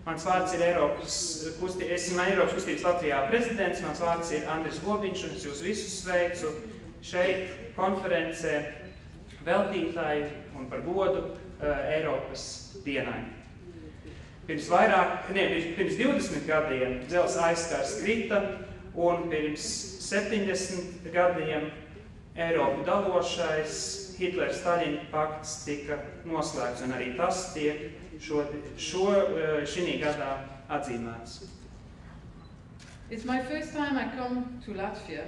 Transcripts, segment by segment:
Mans vārds ir esmu Eiropas kustības Latvijā prezidents, mans vārds ir Andris Gobiņš, un es jūs visus sveicu šeit konferencē veltītāji un par godu Eiropas dienai. Pirms 20 gadiem dzelzs aizskars krita, un pirms 70 gadiem Eiropu dalošais Hitlera-Staļina pakts tika noslēgts, un arī tas tiek šī gadā atzīmēts. It's my first time I come to Latvia,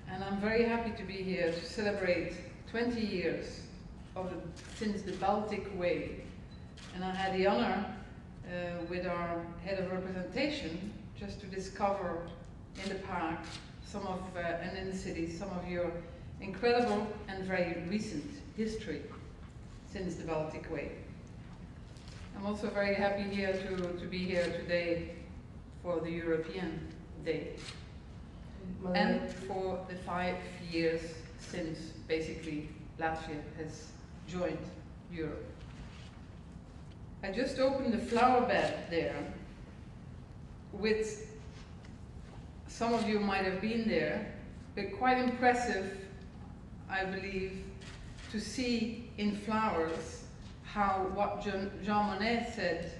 and I'm very happy to be here to celebrate 20 years since the Baltic Way. And I had the honor with our head of representation just to discover in the park and in the city some of your incredible and very recent history since the Baltic Way. I'm also very happy here to be here today for the European Day and for the 5 years since basically Latvia has joined Europe. I just opened the flower bed there with, some of you might have been there, but quite impressive, I believe, to see in flowers how what Jean Monnet said,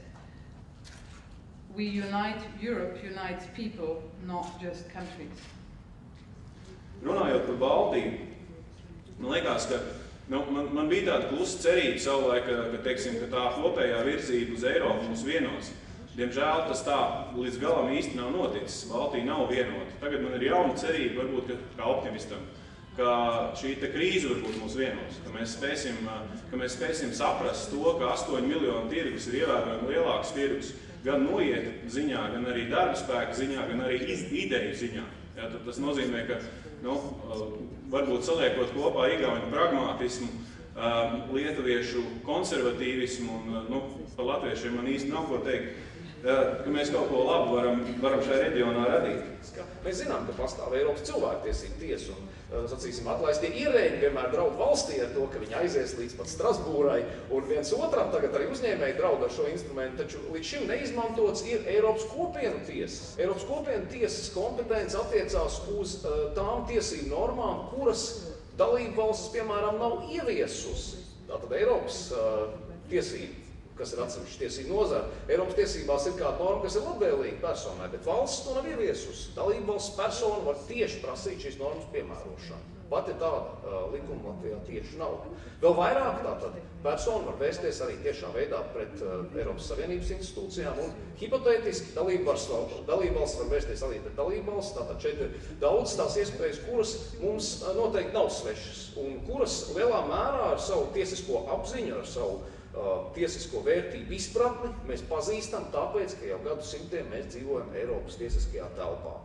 we unite Europe, unites people, not just countries. Runājot par Baltiju, man liekas, ka man bija tāda klusa cerība savulaik, ka tā kopējā virzība uz Eiropu mūs vienos. Diemžēl tas tā līdz galam īsti nav noticis. Baltija nav vienota. Tagad man ir jauna cerība, varbūt kā optimistam, ka šī krīze varbūt mūs vienos, ka mēs spēsim saprast to, ka 8 miljonu tirgus ir ievērojami lielāks tirgus, gan noiet ziņā, gan arī darba spēka ziņā, gan arī ideju ziņā. Jā, tad tas nozīmē, ka varbūt saliekot kopā igauņu pragmātismu, lietuviešu konservatīvismu un par latviešiem man īsti nav ko teikt, ka mēs kaut ko labu varam šajā reģionā radīt. Mēs zinām, ka pastāv Eiropas cilvēktiesību tiesa un, sacīsim, atlaistie ierēģi vienmēr draud valstī ar to, ka viņi aizies līdz pat Strasbūrai, un viens otram tagad arī uzņēmēji draud ar šo instrumentu, taču līdz šim neizmantots ir Eiropas kopienu tiesas. Eiropas kopienu tiesas kompetence attiecās uz tām tiesību normām, kuras dalību valstis, piemēram, nav ieviesusi. Tātad Eiropas tiesība, kas ir atsevišķa tiesība nozara. Eiropas tiesībās ir kāda norma, kas ir labvēlīga personai, bet valsts to nav ieviesusi. Dalību valsts persona var tieši prasīt šīs normas piemērošanu. Pat ja tāda likuma Latvijā tieši nav. Vēl vairāk tātad persona var vērsties arī tiešā veidā pret Eiropas Savienības institūcijām un hipotētiski dalībvalsts var vērsties arī pret dalībvalsts. Tātad šeit ir daudz tās iespējas, kuras mums noteikti nav svešas un kuras lielā mērā ar savu tiesisko apziņu, ar savu tiesisko vērtību izpratni mēs pazīstam tāpēc, ka jau gadsimtiem mēs dzīvojam Eiropas tiesiskajā telpā.